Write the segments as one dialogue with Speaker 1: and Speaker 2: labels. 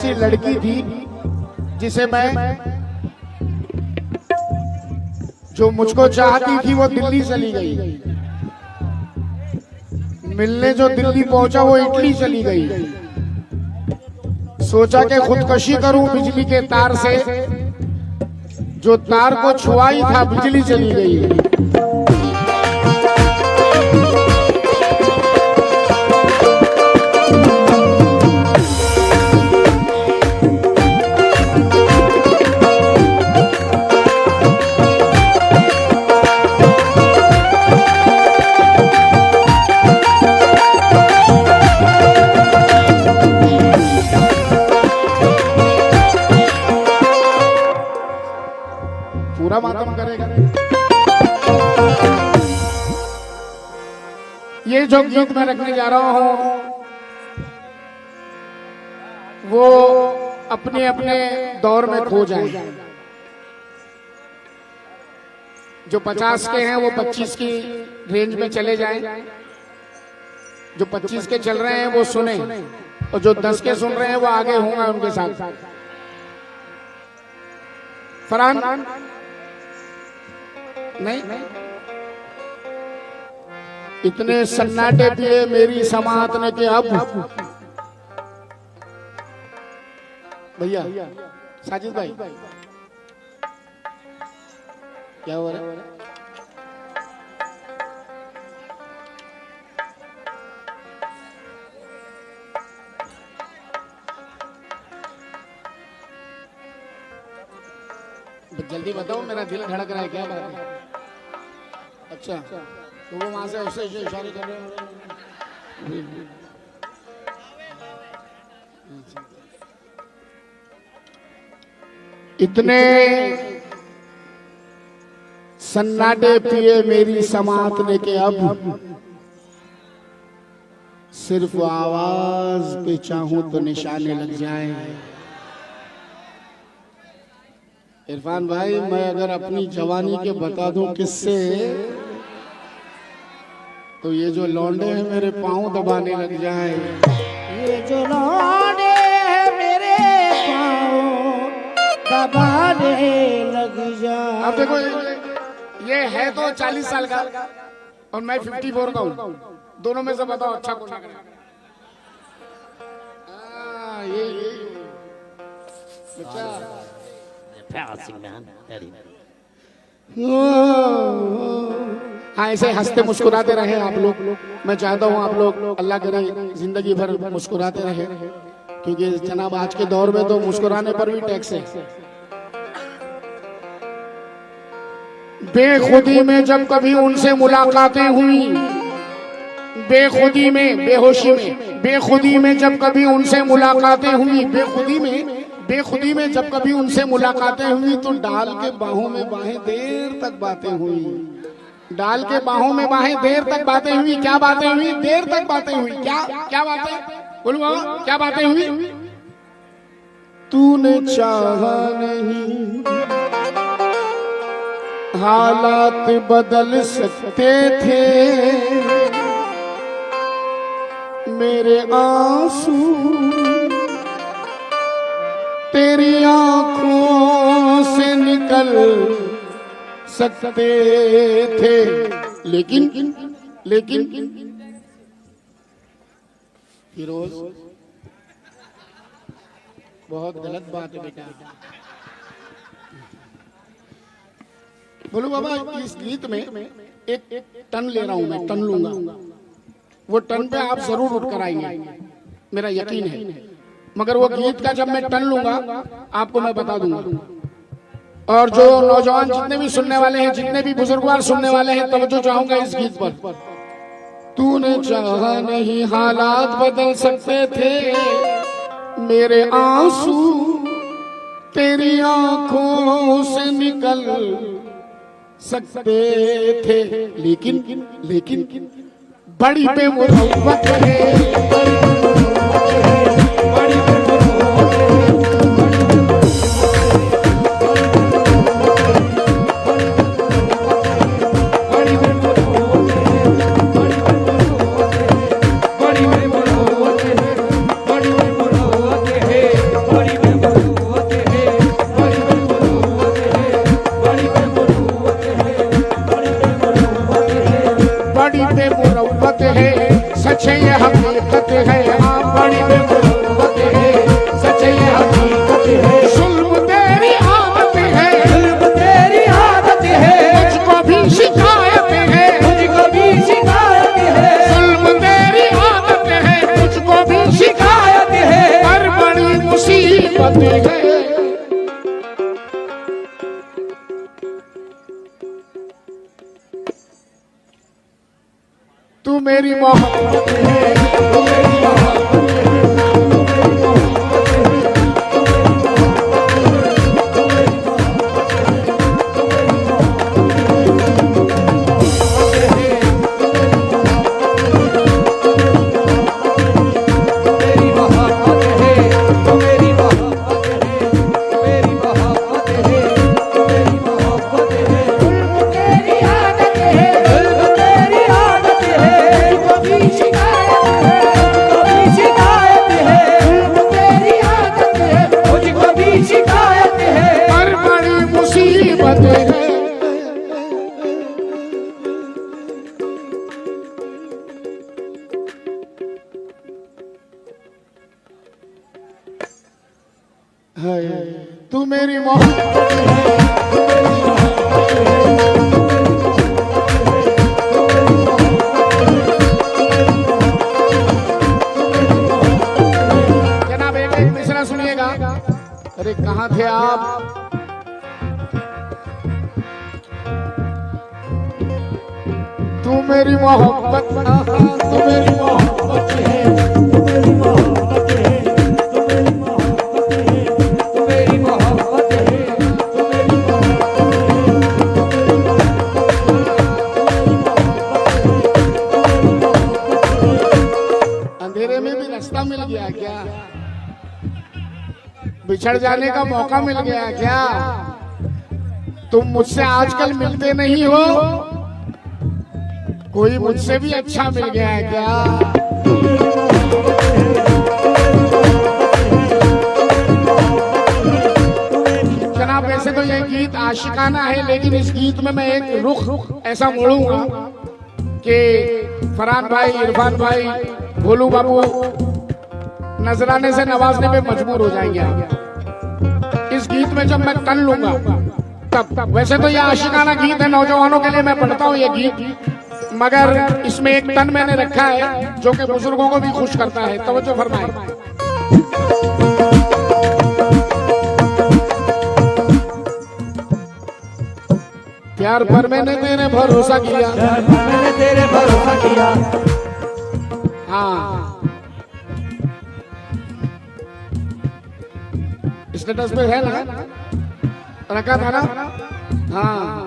Speaker 1: ऐसी लड़की थी जिसे मैं जो मुझको चाहती थी वो दिल्ली चली गई। मिलने जो दिल्ली पहुंचा वो इटली चली गई। सोचा कि खुदकशी करूं बिजली के तार से, जो तार को छुआ ही था बिजली चली गई। पूरा मातम करेगा। ये जो गीत मैं रखने जा रहा हूं वो अपने अपने दौर में खो जाए। जो 50 के हैं वो 25 की रेंज में चले जाएं। जो 25 के चल रहे हैं वो सुने, और जो 10 के सुन रहे हैं वो आगे होंगे उनके साथ। फरहान नहीं, इतने सन्नाटे पिए मेरी समात ने के अब भैया साजिद भाई क्या हो रहा है? जल्दी बताओ, मेरा दिल धड़क रहा है, क्या बात है? अच्छा, तो वो वहां से उससे इशारे कर रहे हैं। इतने सन्नाटे पिए मेरी समात ने के अब सिर्फ आवाज पे चाहूं तो निशाने लग जाए। इरफान भाई, मैं अगर अपनी जवानी के बता दूं किससे, तो ये जो लौंडे हैं मेरे पांव दबाने लग जाए।
Speaker 2: ये जो लौंडे हैं मेरे पांव दबाने लग जाए।
Speaker 1: अब देखो, ये है तो 40 साल का और मैं 54 का हूँ। दोनों में से बताओ अच्छा कौन है? ये बच्चा हाँ, ऐसे हंसते मुस्कुराते रहे आप लोग। मैं चाहता हूँ आप लोग अल्लाह करे जिंदगी भर मुस्कुराते रहे, क्योंकि जनाब आज के दौर में तो मुस्कुराने पर भी टैक्स है। बेखुदी में जब कभी उनसे मुलाकातें हुई, बेखुदी में, बेहोशी में, बेखुदी में जब कभी उनसे मुलाकातें हुई, बेखुदी में जब कभी उनसे मुलाकातें हुई, तो डाल के बाहों में बाहें देर तक बातें हुई। डाल के बाहों में बाहें देर तक बातें हुई। क्या बातें हुई? देर तक बातें हुई। क्या बातें? बोलो बाबा, क्या बातें हुई? तूने चाहा नहीं हालात बदल सकते थे, मेरे आंसू तेरी आंखों से निकल सकते थे, लेकिन फिरोज बहुत गलत बात है बेटा। बोलो बाबा, इस गीत में एक टन ले रहा हूं मैं, टन लूंगा। वो टन पे आप जरूर उठ कर आएंगे, मेरा यकीन है। मगर वो गीत का जब मैं टन लूंगा आपको मैं बता दूंगा। और जो नौजवान जितने भी सुनने वाले हैं, जितने भी बुजुर्गवार सुनने वाले हैं, तवज्जो चाहूंगा इस गीत पर। तूने चाहा नहीं हालात बदल सकते थे, मेरे आंसू तेरी आंखों से निकल सकते थे, लेकिन बड़ी बेमुरव्वत है।
Speaker 2: हकीकत है,
Speaker 1: जुल्म तेरी आदत है,
Speaker 2: जुल्म तेरी आदत है,
Speaker 1: मुझको भी शिकायत है,
Speaker 2: मुझको भी शिकायत है,
Speaker 1: जुल्म तेरी आदत है, मुझको भी
Speaker 2: शिकायत है,
Speaker 1: पर बड़ी मुसीबत है। तू मेरी मोहब्बत है,
Speaker 2: तू मेरी मोहब्बत है,
Speaker 1: पर बड़ी मुसीबत है। तू मेरी मोहब्बत है, जनाब एक मिसरा सुनिएगा। अरे कहाँ थे आप? तू मेरी मोहब्बत, तू मेरी मोहब्बत है,
Speaker 2: तू मेरी मोहब्बत है, तू मेरी मोहब्बत है, तू मेरी मोहब्बत है, तू मेरी
Speaker 1: अंधेरे में भी रास्ता मिल गया क्या? बिछड़ जाने का मौका मिल गया क्या? तुम मुझसे आजकल मिलते नहीं हो, कोई मुझसे भी अच्छा मिल गया है क्या? जनाब वैसे तो ये गीत आशिकाना है, लेकिन इस गीत में मैं एक रुख ऐसा मोड़ूंगा कि फरहान भाई, इरफान भाई, भोलू बाबू नजराने से नवाजने पे मजबूर हो जाएंगे आप। इस गीत में जब मैं टन लूंगा तब वैसे तो ये आशिकाना गीत है, नौजवानों के लिए मैं पढ़ता हूँ ये गीत, मगर इसमें एक टन मैंने रखा है जो कि बुजुर्गों को भी खुश करता है। तवज्जो फरमाएं। प्यार पर मैंने तेरे भरोसा किया,
Speaker 2: प्यार पर मैंने तेरे भरोसा किया,
Speaker 1: हाँ स्टेटस पे है ना, रखा था ना, हाँ।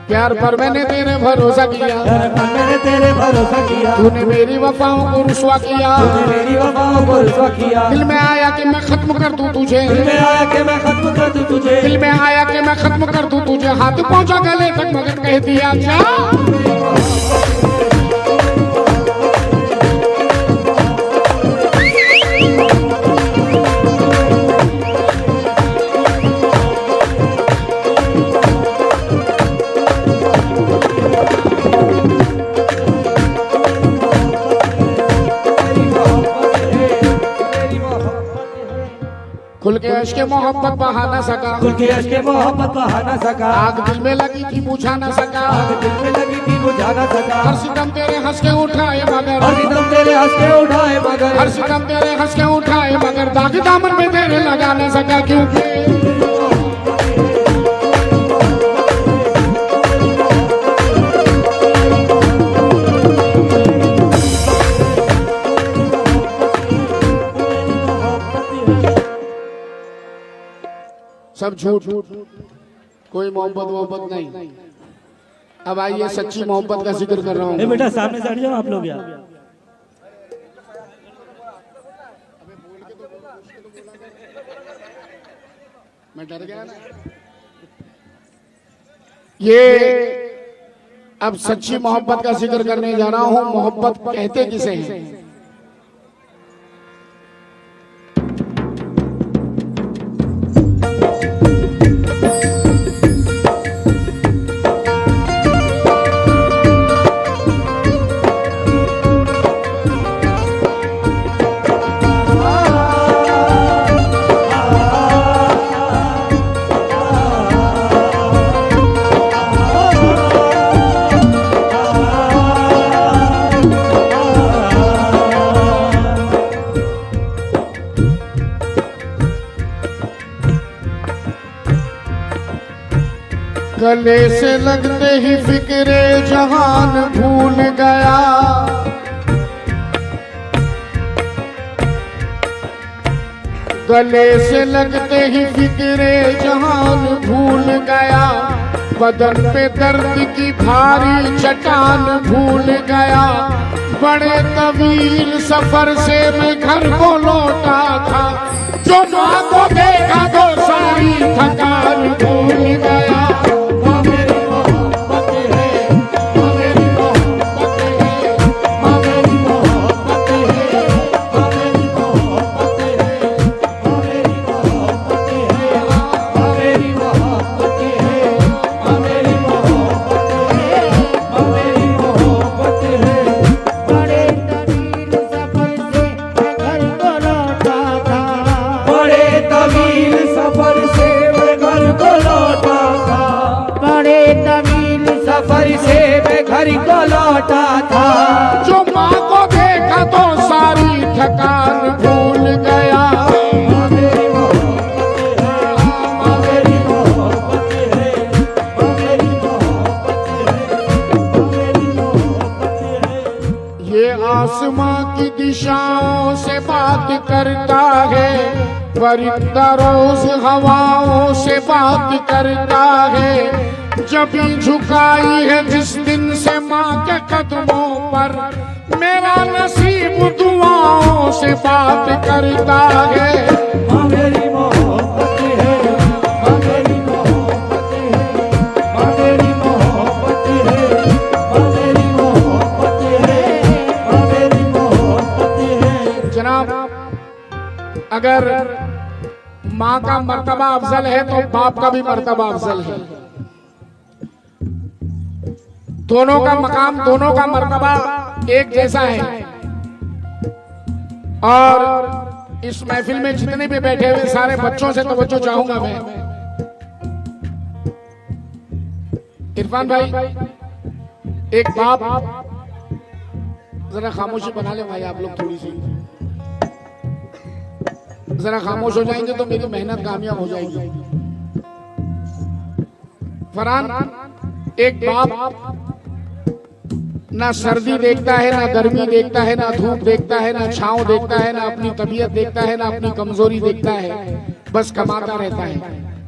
Speaker 1: प्यार पर मैंने तेरे भरोसा किया,
Speaker 2: प्यार पर मैंने तेरे भरोसा किया,
Speaker 1: तूने मेरी वफाओं को रुसवा किया,
Speaker 2: तूने मेरी वफाओं को रुसवा किया,
Speaker 1: दिल में आया कि मैं खत्म कर दूं तुझे,
Speaker 2: दिल में आया कि मैं खत्म कर दूं तुझे,
Speaker 1: दिल में आया कि मैं खत्म कर दूं तुझे, हाथ पहुंचा गले तक मगर कह दिया क्या? खुल के अश्क मोहब्बत बहा न सका,
Speaker 2: खुल के अश्क मोहब्बत बहा न सका,
Speaker 1: आग दिल में लगी थी बुझा न सका,
Speaker 2: आग दिल में लगी थी बुझा न सका,
Speaker 1: हर सितम तेरे हंस के उठाए मगर,
Speaker 2: हर सितम तेरे हंस के उठाए मगर,
Speaker 1: हर सितम तेरे हंस के उठाए मगर दाग दामन में तेरे लगा न सका, क्योंकि सब झूठ, कोई मोहब्बत नहीं। अब आइए सच्ची मोहब्बत का जिक्र कर रहा हूँ।
Speaker 2: बेटा सामने से हट जाओ आप लोग यार।
Speaker 1: मैं डर गया ना। ये अब सच्ची मोहब्बत का जिक्र करने जा रहा हूँ। मोहब्बत कहते किसे हैं? गले से लगते ही फिक्रे जहान भूल गया, गले से लगते ही फिक्रे जहान भूल गया, बदन पे दर्द की भारी चट्टान भूल गया। बड़े तवील सफर से मैं घर को लौटा था, जो माँ को देखा तो सारी थकान भूल गया।
Speaker 2: माँ मेरी मोहब्बत है, माँ मेरी मोहब्बत है, माँ मेरी मोहब्बत है, माँ मेरी मोहब्बत है, माँ मेरी मोहब्बत है, माँ मेरी मोहब्बत है, माँ मेरी मोहब्बत है, माँ मेरी मोहब्बत है। बड़े तवील सफर से मैं घर को लौटा था, बड़े तवील सफर से मैं घर को लौटा था, बड़े तवील सफर से मैं घर को लौटा था।
Speaker 1: जो माँ को देखा तो सारी थकान भूल गया।
Speaker 2: माँ मेरी मोहब्बत है, माँ मेरी मोहब्बत है, माँ मेरी मोहब्बत है, माँ मेरी मोहब्बत है।
Speaker 1: ये आसमां की दिशाओं से बात करता है, परिंदा रोज हवाओं से बात करता है। जब झुकाई है जिस दिन से माँ के कदमों पर, मेरा नसीब दुआओं से बात करता है।
Speaker 2: माँ मेरी मोहब्बत है, माँ मेरी मोहब्बत है, माँ मेरी मोहब्बत है, माँ मेरी मोहब्बत है, माँ मेरी मोहब्बत है।
Speaker 1: जनाब, अगर माँ का मर्तबा अफजल है तो बाप का भी मर्तबा अफजल है। दोनों का मकाम, दोनों का मर्तबा एक जैसा है। और इस महफिल में जितने भी बैठे हुए सारे बच्चों से तवज्जो चाहूंगा मैं। इरफान भाई, एक बाप, जरा खामोशी बना ले भाई, आप लोग थोड़ी सी जरा खामोश हो जाएंगे तो मेरी मेहनत कामयाब हो जाएगी। फरहान, एक बाप ना सर्दी देखता है, ना गर्मी देखता है, ना धूप देखता है, ना छांव देखता है, ना अपनी तबीयत देखता है, ना अपनी कमजोरी देखता है। बस कमाता रहता है,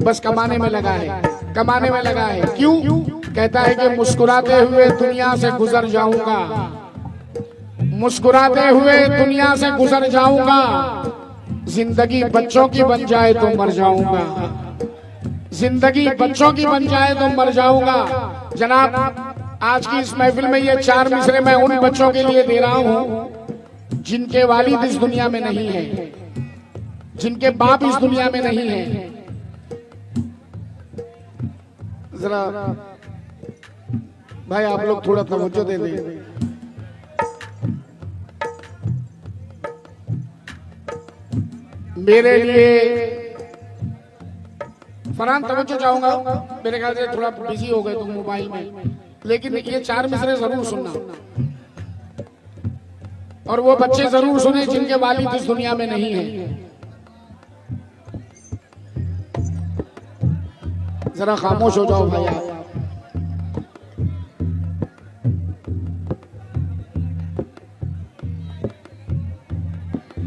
Speaker 1: बस कमाने में लगा है, कमाने में लगा है। क्यों? कहता है कि मुस्कुराते हुए दुनिया से गुजर जाऊंगा, मुस्कुराते हुए दुनिया से गुजर जाऊंगा, जिंदगी बच्चों की बन जाए तो मर जाऊंगा, जिंदगी बच्चों की बन जाए तो मर जाऊंगा। जनाब, आज की इस महफिल में ये 4 मिसरे मैं उन बच्चों के लिए दे रहा हूं जिनके वालिद इस दुनिया में नहीं है, जिनके बाप इस दुनिया में नहीं है। जरा भाई आप लोग थोड़ा तवज्जो दे दें। मेरे लिए फरहान, तवज्जो चाहूंगा, मेरे ख्याल से थोड़ा बिजी हो गए तुम मोबाइल में, लेकिन ये 4 मिसरे जरूर सुनना, और वो बच्चे जरूर सुने जिनके वालिद इस दुनिया में नहीं है। जरा खामोश हो जाओ भाई आप।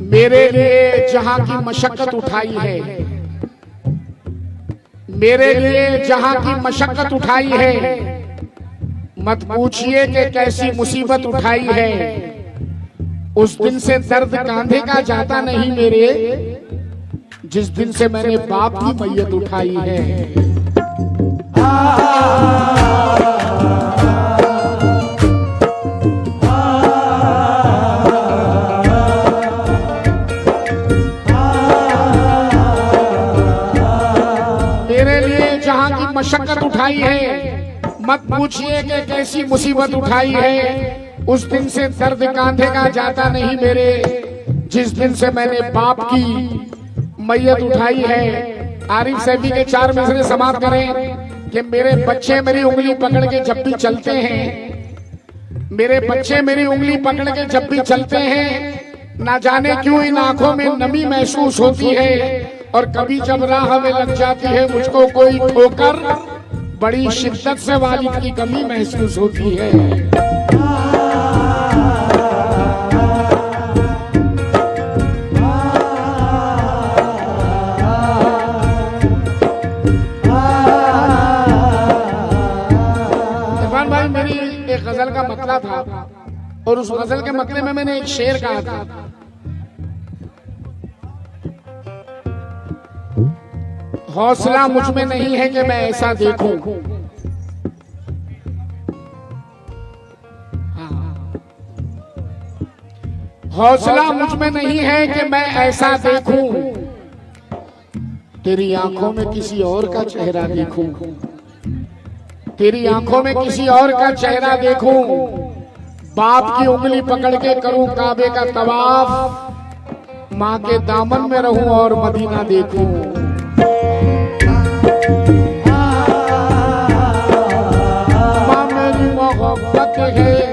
Speaker 1: मेरे लिए जहां की मशक्कत उठाई है, मेरे लिए जहां की मशक्कत उठाई है, मत पूछिए कि कैसी मुसीबत उठाई है। उस दिन से दर्द कांधे का जाता नहीं मेरे, जिस दिन से मैंने बाप की मैयत उठाई है। मेरे लिए जहां की मशक्कत उठाई है, मत पूछिए कि कैसी मुसीबत उठाई है। उस दिन से दर्द कांधे का जाता नहीं मेरे, जिस दिन से मैंने बाप की मैयत उठाई है। आरिफ सैफी के 4 मिसरे समाप्त करें कि मेरे बच्चे मेरी उंगली पकड़ के जब भी चलते हैं, मेरे बच्चे मेरी उंगली पकड़ के जब भी चलते हैं, ना जाने क्यों इन आंखों में नमी महसूस होती है। और कभी जब राह में लग जाती है मुझको कोई ठोकर, बड़ी शिद्दत से वालिद की कमी महसूस होती है। इरफान भाई, मेरी एक गजल का मतला था और उस गजल के मतले में मैंने एक शेर कहा था, हौसला मुझ में नहीं है कि मैं ऐसा देखूं। हौसला मुझ में नहीं है कि मैं ऐसा देखूं, तेरी आंखों में किसी और का चेहरा देखूं, तेरी आंखों में किसी और का चेहरा देखूं, बाप की उंगली पकड़ के करूं काबे का तवाफ, माँ के दामन में रहूं और मदीना देखूं। माँ मेरी मोहब्बत है,